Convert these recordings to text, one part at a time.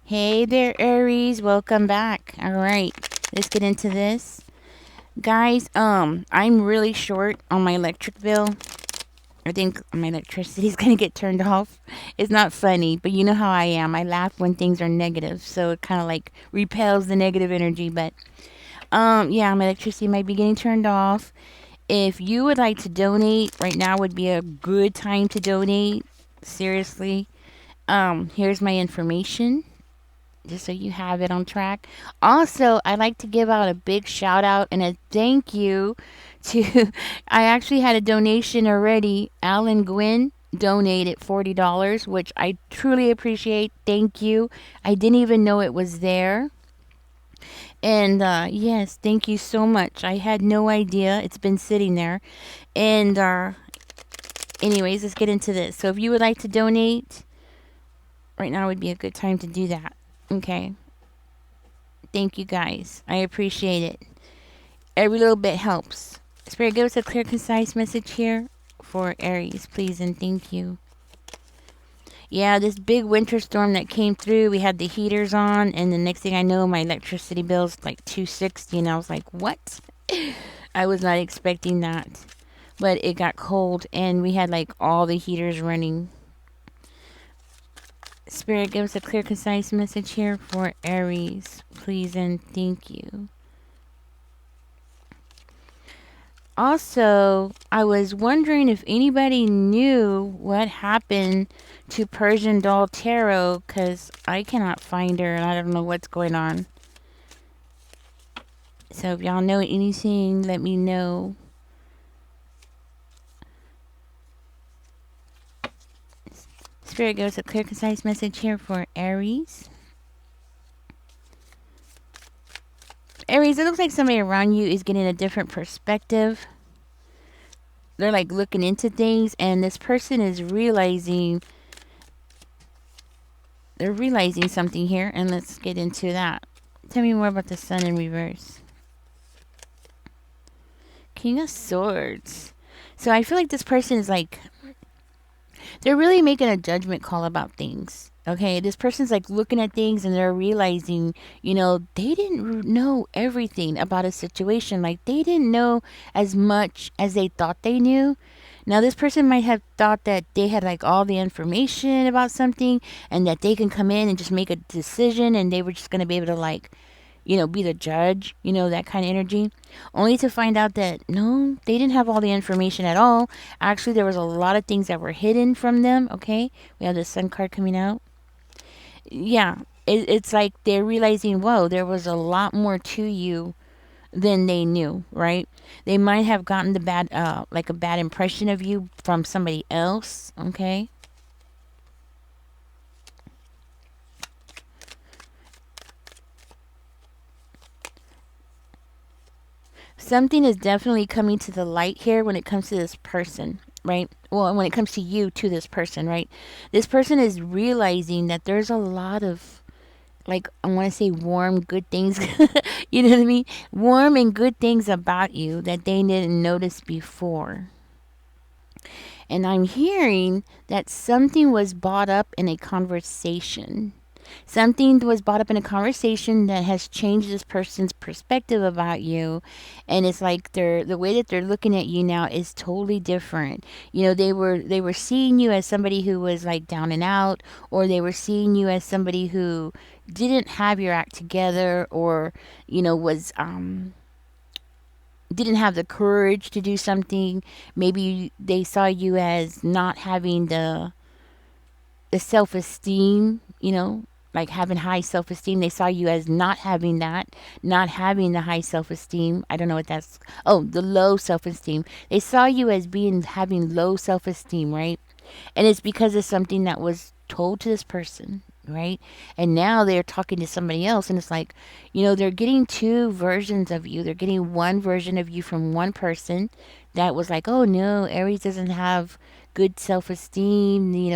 Hey there, Aries. Welcome back. All right, let's get into this. Guys, I'm really short on my electric bill. I think my electricity is going to get turned off. It's not funny, but you know how I am. I laugh when things are negative, so it kind of like repels the negative energy. But yeah, my electricity might be getting turned off. If you would like to donate, right now would be a good time to donate. Seriously. Here's my information just so you have it on track. Also, I'd like to give out a big shout out and a thank you to I actually had a donation already. Alan Gwynn donated $40, which I truly appreciate. Thank you. I didn't even know it was there. And yes, thank you so much. I had no idea. It's been sitting there. And anyways, let's get into this. So if you would like to donate, right now would be a good time to do that. Okay. Thank you guys. I appreciate it. Every little bit helps. Spirit, give us a clear, concise message here for Aries, please, and thank you. Yeah, this big winter storm that came through, we had the heaters on, and the next thing I know, my electricity bill's like 260, and I was like, what? I was not expecting that. But it got cold, and we had like all the heaters running. Spirit, give us a clear, concise message here for Aries, please, and thank you. Also, I was wondering if anybody knew what happened to Persian Doll Tarot because I cannot find her and I don't know what's going on. So if y'all know anything, let me know. Spirit gives a clear, concise message here for Aries. Aries, it looks like somebody around you is getting a different perspective. They're like looking into things, and this person is realizing they're realizing something here, and let's get into that. Tell me more about the Sun in reverse. King of Swords. So I feel like this person is like they're really making a judgment call about things. Okay, this person's like looking at things and they're realizing, they didn't know everything about a situation. Like they didn't know as much as they thought they knew. Now, this person might have thought that they had like all the information about something and that they can come in and just make a decision and they were just going to be able to like be the judge, that kind of energy. Only to find out that no, they didn't have all the information at all. Actually, there was a lot of things that were hidden from them, okay? We have the Sun card coming out. Yeah, it's like they're realizing, whoa, there was a lot more to you than they knew, right? They might have gotten the bad, like a bad impression of you from somebody else, okay? Something is definitely coming to the light here when it comes to this person, right? Well, when it comes to you to this person, right? This person is realizing that there's a lot of, like, I want to say warm, good things. You know what I mean? Warm and good things about you that they didn't notice before. And I'm hearing that something was brought up in a conversation. Something was brought up in a conversation that has changed this person's perspective about you, and it's like the way that they're looking at you now is totally different. They were seeing you as somebody who was like down and out, or they were seeing you as somebody who didn't have your act together, or was didn't have the courage to do something. Maybe they saw you as not having the self esteem, like having high self esteem. They saw you as not having that, not having the high self esteem. I don't know what that's. Oh, the low self esteem. They saw you as being having low self esteem, right? And it's because of something that was told to this person, right? And now they're talking to somebody else, and it's like, they're getting two versions of you. They're getting one version of you from one person that was like, oh no, Aries doesn't have good self-esteem. They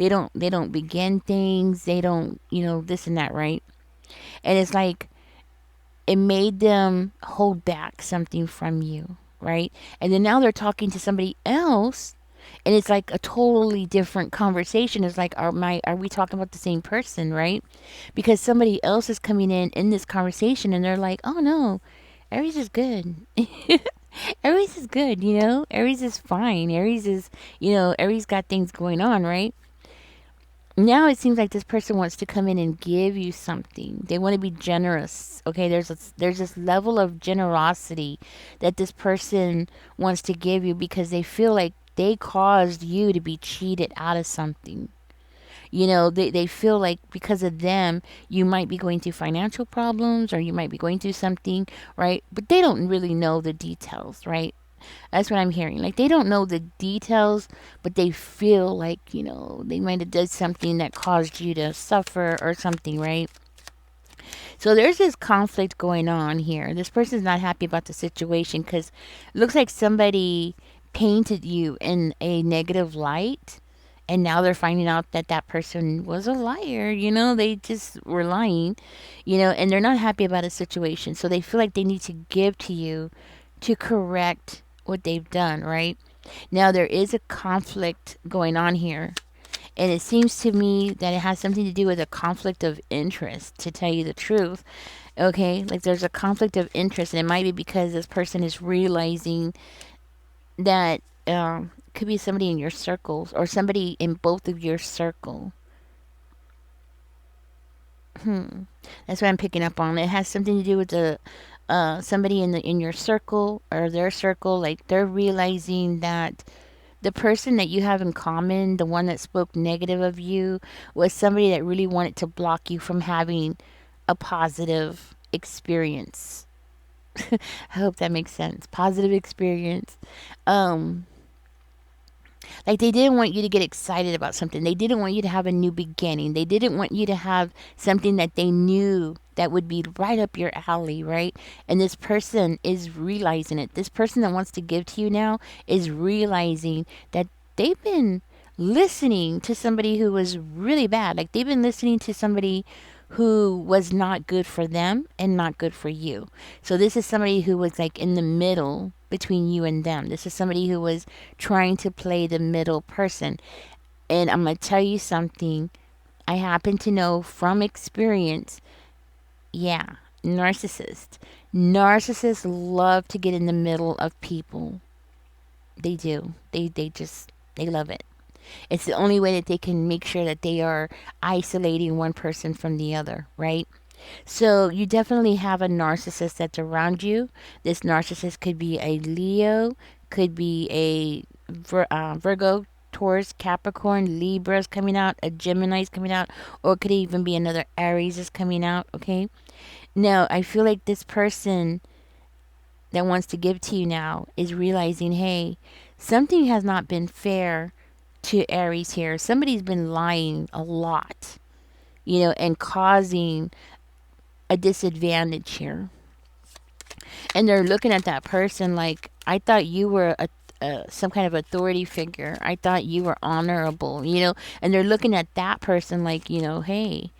don't begin things. They don't, this and that, right? And it's like it made them hold back something from you, right? And then now they're talking to somebody else And it's like a totally different conversation. It's like, are we talking about the same person, right? Because somebody else is coming in this conversation and they're like, oh no, Aries is good. Aries is good, you know? Aries is fine. Aries is, Aries got things going on, right? Now it seems like this person wants to come in and give you something. They want to be generous. Okay, there's this level of generosity that this person wants to give you because they feel like they caused you to be cheated out of something. They feel like because of them, you might be going through financial problems or you might be going through something, right? But they don't really know the details, right? That's what I'm hearing. Like they don't know the details, but they feel like, they might have done something that caused you to suffer or something, right? So there's this conflict going on here. This person's not happy about the situation because it looks like somebody painted you in a negative light. And now they're finding out that that person was a liar. They just were lying, and they're not happy about a situation. So they feel like they need to give to you to correct what they've done, right? Now, there is a conflict going on here. And it seems to me that it has something to do with a conflict of interest, to tell you the truth. Okay, like there's a conflict of interest, and it might be because this person is realizing that could be somebody in your circles or somebody in both of your circle. That's what I'm picking up on. It has something to do with the somebody in your circle or their circle. Like they're realizing that the person that you have in common, the one that spoke negative of you, was somebody that really wanted to block you from having a positive experience. I hope that makes sense. Positive experience. Um, like they didn't want you to get excited about something. They didn't want you to have a new beginning. They didn't want you to have something that they knew that would be right up your alley, right? And this person is realizing it. This person that wants to give to you now is realizing that they've been listening to somebody who was really bad. Like they've been listening to somebody who was not good for them and not good for you. So this is somebody who was like in the middle between you and them. This is somebody who was trying to play the middle person. And I'm going to tell you something. I happen to know from experience, yeah, narcissists. Narcissists love to get in the middle of people. They do. They love it. It's the only way that they can make sure that they are isolating one person from the other, right? So you definitely have a narcissist that's around you. This narcissist could be a Leo, could be a Virgo, Taurus, Capricorn, Libra's coming out, a Gemini's coming out, or it could even be another Aries is coming out, okay? Now, I feel like this person that wants to give to you now is realizing, hey, something has not been fair to Aries here. Somebody's been lying a lot, and causing a disadvantage here. And they're looking at that person like, I thought you were some kind of authority figure. I thought you were honorable, and they're looking at that person like, hey,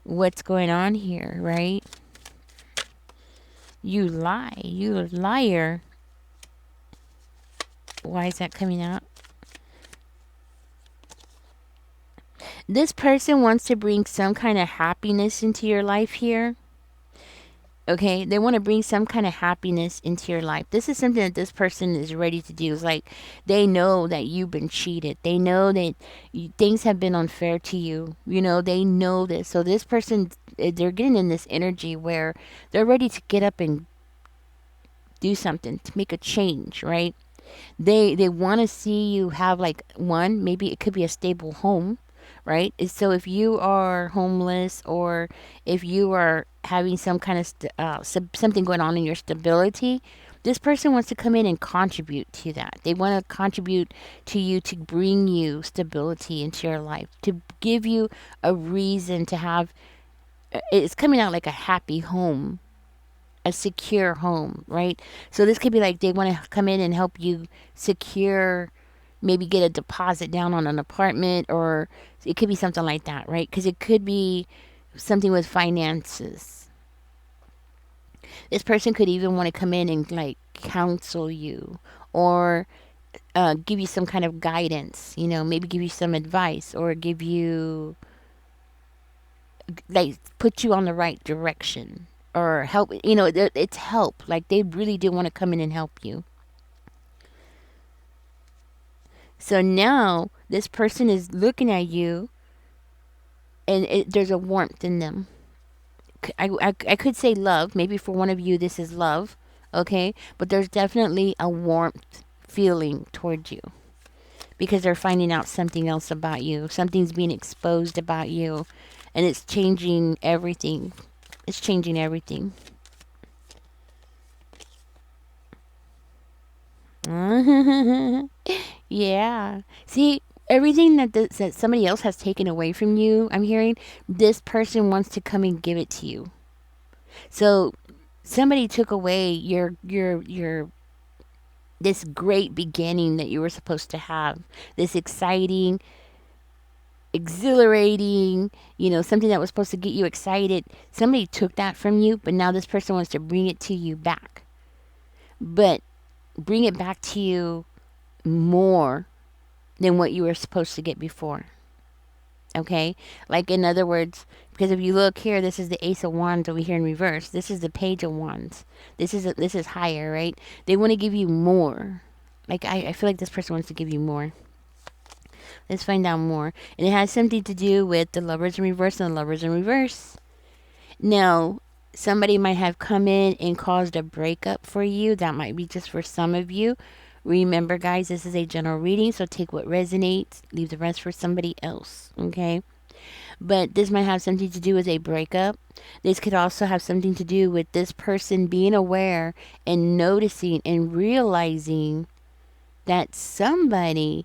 what's going on here, right? You lie. You're a liar. Why is that coming out? This person wants to bring some kind of happiness into your life here. Okay, they want to bring some kind of happiness into your life. This is something that this person is ready to do. It's like they know that you've been cheated. They know that things have been unfair to you. They know this. So this person, they're getting in this energy where they're ready to get up and do something to make a change, right? They want to see you have like one, maybe it could be a stable home, right? So if you are homeless or if you are having some kind of something going on in your stability, this person wants to come in and contribute to that. They want to contribute to you to bring you stability into your life, to give you a reason to have. It's coming out like a happy home, a secure home, right? So this could be like they want to come in and help you secure, maybe get a deposit down on an apartment, or it could be something like that, right? Because it could be something with finances. This person could even want to come in and like counsel you, or give you some kind of guidance, maybe give you some advice or give you, like, put you on the right direction or help, it's help. Like, they really do want to come in and help you. So now this person is looking at you and there's a warmth in them. I could say love. Maybe for one of you, this is love. Okay. But there's definitely a warmth feeling towards you because they're finding out something else about you. Something's being exposed about you and it's changing everything. It's changing everything. Yeah. See, everything that somebody else has taken away from you, I'm hearing, this person wants to come and give it to you. So somebody took away your this great beginning that you were supposed to have. This exciting, exhilarating, something that was supposed to get you excited. Somebody took that from you, but now this person wants to bring it to you back. But bring it back to you more than what you were supposed to get before. Okay? Like, in other words, because if you look here, this is the Ace of Wands over here in reverse. This is the Page of Wands. This is higher, right? They want to give you more. Like, I feel like this person wants to give you more. Let's find out more. And it has something to do with the Lovers in reverse and the Lovers in reverse. Now, somebody might have come in and caused a breakup for you. That might be just for some of you. Remember, guys, this is a general reading, so take what resonates, leave the rest for somebody else, okay? But this might have something to do with a breakup. This could also have something to do with this person being aware and noticing and realizing that somebody,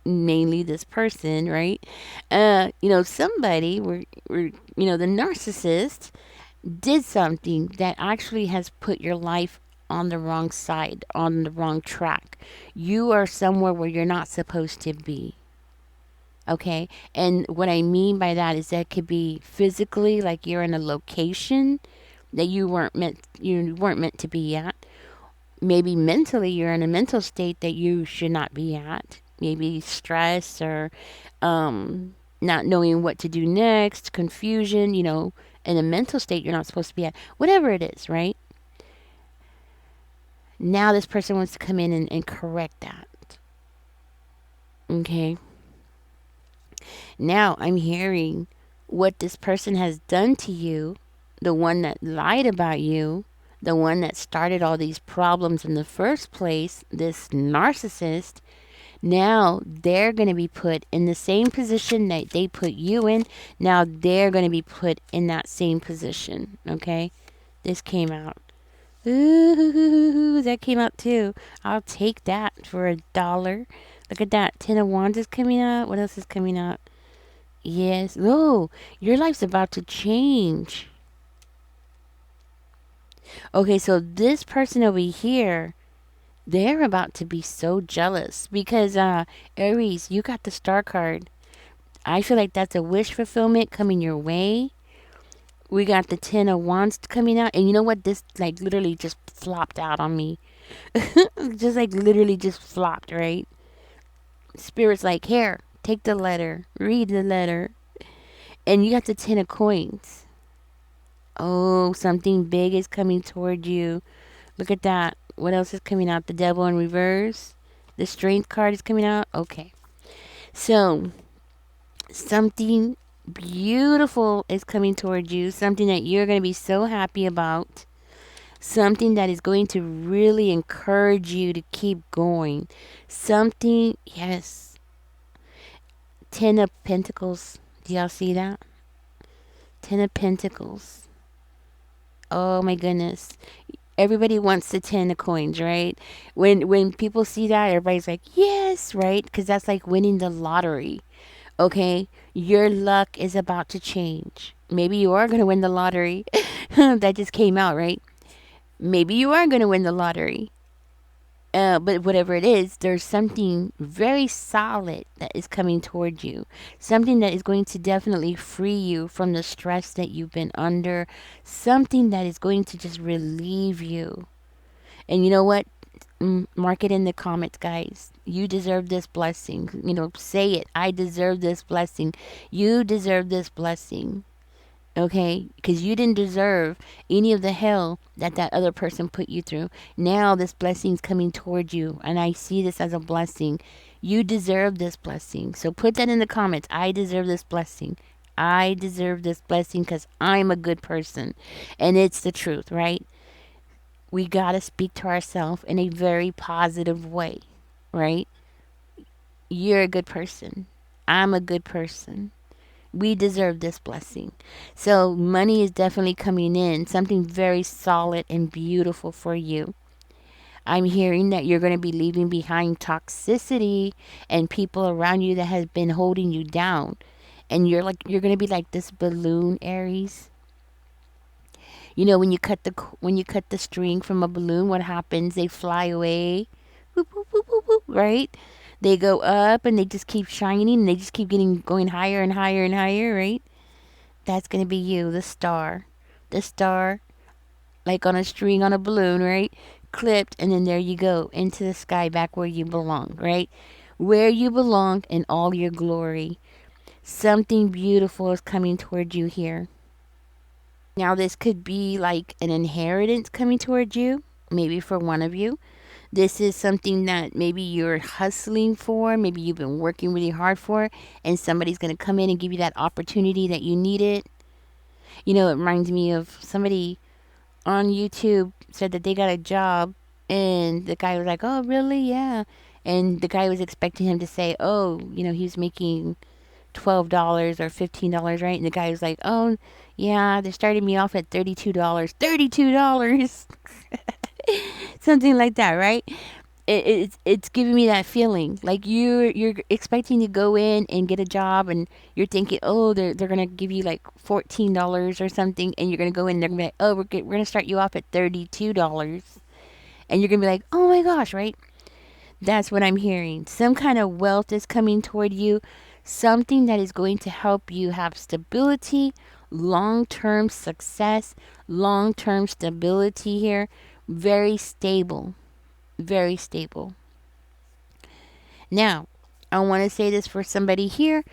mainly this person, right? Somebody, the narcissist did something that actually has put your life on the wrong side, on the wrong track. You are somewhere where you're not supposed to be. Okay? And what I mean by that is that it could be physically, like you're in a location that you weren't meant to be at. Maybe mentally you're in a mental state that you should not be at. Maybe stress or not knowing what to do next, confusion, in a mental state you're not supposed to be at. Whatever it is, right? Now this person wants to come in and correct that. Okay. Now I'm hearing what this person has done to you, the one that lied about you, the one that started all these problems in the first place, this narcissist. Now they're going to be put in the same position that they put you in. Now they're going to be put in that same position. Okay? This came out. Ooh, that came out too. I'll take that for $1. Look at that. Ten of Wands is coming out. What else is coming out? Yes. Oh, your life's about to change. Okay, so this person over here, they're about to be so jealous because Aries, you got the Star card. I feel like that's a wish fulfillment coming your way. We got the Ten of Wands coming out, and you know what? This like literally just flopped out on me. Just like literally just flopped, right? Spirit's like, here, take the letter, read the letter, and you got the Ten of Coins. Oh, something big is coming toward you. Look at that. What else is coming out? The Devil in reverse. The Strength card is coming out. Okay. So, something beautiful is coming toward you. Something that you're going to be so happy about. Something that is going to really encourage you to keep going. Something, yes. Ten of Pentacles. Do y'all see that? Ten of Pentacles. Oh my goodness. Everybody wants the Ten of Coins, right? When people see that, everybody's like, yes, right? Because that's like winning the lottery. Okay? Your luck is about to change. Maybe you are going to win the lottery. That just came out, right? Maybe you are going to win the lottery. But whatever it is, there's something very solid that is coming toward you. Something that is going to definitely free you from the stress that you've been under. Something that is going to just relieve you. And you know what? mark it in the comments, guys. You deserve this blessing. Say it. I deserve this blessing. You deserve this blessing. Okay? Because you didn't deserve any of the hell that other person put you through. Now this blessing's coming toward you, and I see this as a blessing. You deserve this blessing. So put that in the comments. I deserve this blessing. I deserve this blessing because I'm a good person. And it's the truth, right? We got to speak to ourselves in a very positive way, right? You're a good person. I'm a good person. We deserve this blessing. So, money is definitely coming in, something very solid and beautiful for you. I'm hearing that you're going to be leaving behind toxicity and people around you that has been holding you down. And you're going to be like this balloon, Aries. When you cut the string from a balloon, what happens? They fly away. Whoop, whoop, whoop, whoop, whoop, right? They go up and they just keep shining and they just keep going higher and higher and higher, right? That's going to be you, the star. The star, like on a string on a balloon, right? Clipped, and then there you go, into the sky, back where you belong, right? Where you belong in all your glory. Something beautiful is coming toward you here. Now, this could be like an inheritance coming toward you, maybe for one of you. This is something that maybe you're hustling for, maybe you've been working really hard for, and somebody's going to come in and give you that opportunity that you needed. It reminds me of somebody on YouTube said that they got a job, and the guy was like, "Oh, really? Yeah." And the guy was expecting him to say, "Oh, he was making $12 or $15, right?" And the guy was like, "Oh, yeah, they started me off at $32. $32." Something like that, right? It's giving me that feeling like you're expecting to go in and get a job, and you're thinking, oh, they're gonna give you like $14 or something, and you're gonna go in and they're gonna be like, oh, we're gonna start you off at $32, and you're gonna be like, oh my gosh, right? That's what I'm hearing. Some kind of wealth is coming toward you, something that is going to help you have stability, long-term success, long-term stability here. Very stable. Very stable. Now, I want to say this for somebody here.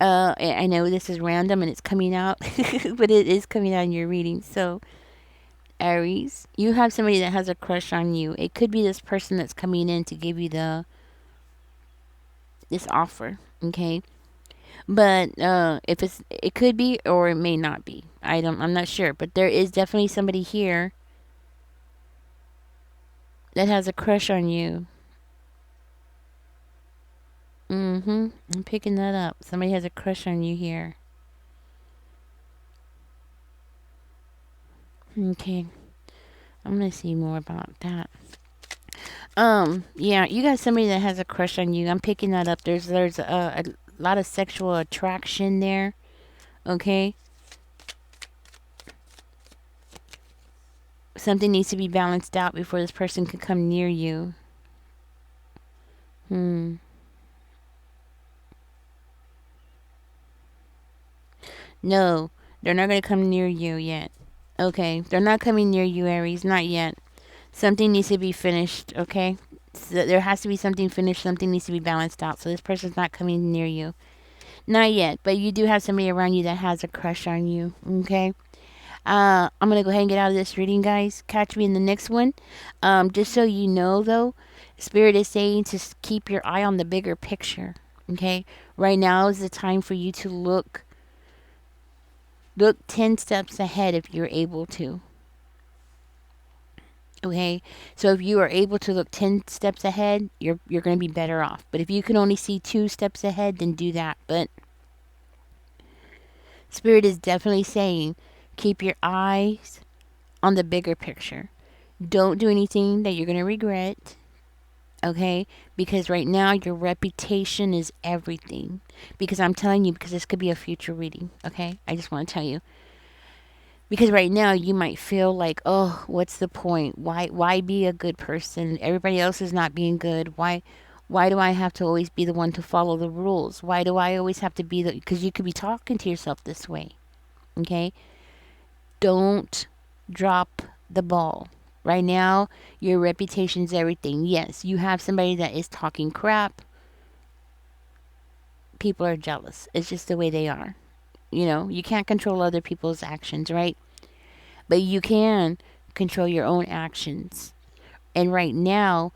I know this is random and it's coming out, but it is coming out in your reading. So, Aries, you have somebody that has a crush on you. It could be this person that's coming in to give you this offer, okay? But it could be or it may not be. I'm not sure, but there is definitely somebody here that has a crush on you. I'm picking that up. Somebody has a crush on you here. Okay. I'm gonna see more about that. Yeah, you got somebody that has a crush on you. I'm picking that up. There's a lot of sexual attraction there. Okay. Something needs to be balanced out before this person can come near you. No, they're not going to come near you yet. Okay, they're not coming near you, Aries. Not yet. Something needs to be finished, okay? So there has to be something finished. Something needs to be balanced out. So this person's not coming near you. Not yet, but you do have somebody around you that has a crush on you, okay? I'm going to go ahead and get out of this reading, guys. Catch me in the next one. Just so you know, though, Spirit is saying to keep your eye on the bigger picture, okay? Right now is the time for you to look 10 steps ahead if you're able to. Okay, so if you are able to look 10 steps ahead, you're going to be better off. But if you can only see 2 steps ahead, then do that. But Spirit is definitely saying keep your eyes on the bigger picture. Don't do anything that you're going to regret. Okay, because right now your reputation is everything. Because I'm telling you, because this could be a future reading. Okay, I just want to tell you. Because right now you might feel like, oh, what's the point? Why be a good person? Everybody else is not being good. Why do I have to always be the one to follow the rules? Why do I always have to be the... Because you could be talking to yourself this way. Okay? Don't drop the ball. Right now, your reputation's everything. Yes, you have somebody that is talking crap. People are jealous. It's just the way they are. You know, you can't control other people's actions, right? But you can control your own actions. And right now,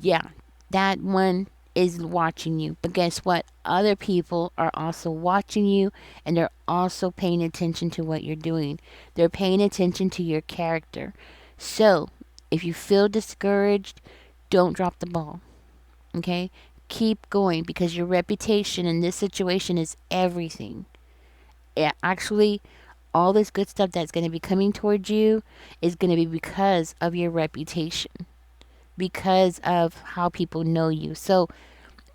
yeah, that one is watching you. But guess what? Other people are also watching you, and they're also paying attention to what you're doing. They're paying attention to your character. So, if you feel discouraged, don't drop the ball. Okay? Keep going, because your reputation in this situation is everything. Yeah, actually, all this good stuff that's going to be coming towards you is going to be because of your reputation, because of how people know you. So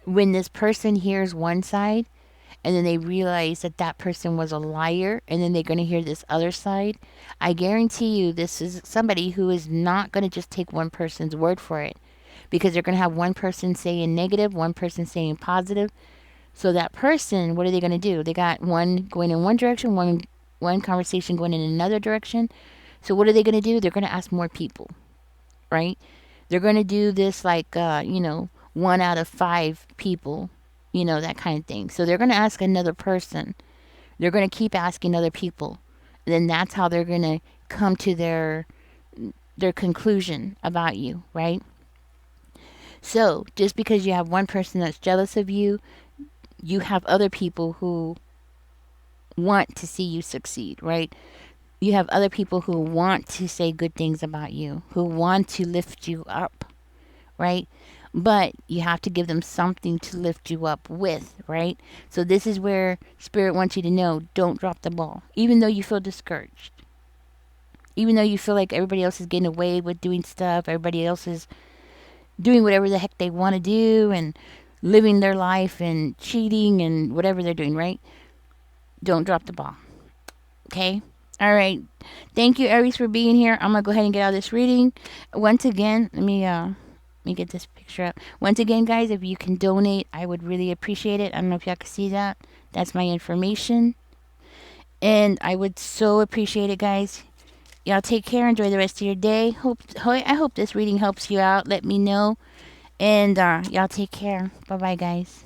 when this person hears one side and then they realize that that person was a liar, and then they're going to hear this other side, I guarantee you this is somebody who is not going to just take one person's word for it, because they're going to have one person saying negative, one person saying positive. So that person, what are they going to do? They got one going in one direction, one conversation going in another direction. So what are they going to do? They're going to ask more people, right? They're going to do this like, 1 out of 5 people, that kind of thing. So they're going to ask another person. They're going to keep asking other people. And then that's how they're going to come to their conclusion about you, right? So just because you have one person that's jealous of you, you have other people who want to see you succeed, right? You have other people who want to say good things about you, who want to lift you up, right? But you have to give them something to lift you up with, right? So this is where Spirit wants you to know, don't drop the ball. Even though you feel discouraged, even though you feel like everybody else is getting away with doing stuff, everybody else is doing whatever the heck they want to do and living their life and cheating and whatever they're doing, right? Don't drop the ball. Okay? All right. Thank you, Aries, for being here. I'm going to go ahead and get out of this reading. Once again, let me get this picture up. Once again, guys, if you can donate, I would really appreciate it. I don't know if y'all can see that. That's my information. And I would so appreciate it, guys. Y'all take care. Enjoy the rest of your day. I hope this reading helps you out. Let me know. And y'all take care. Bye-bye, guys.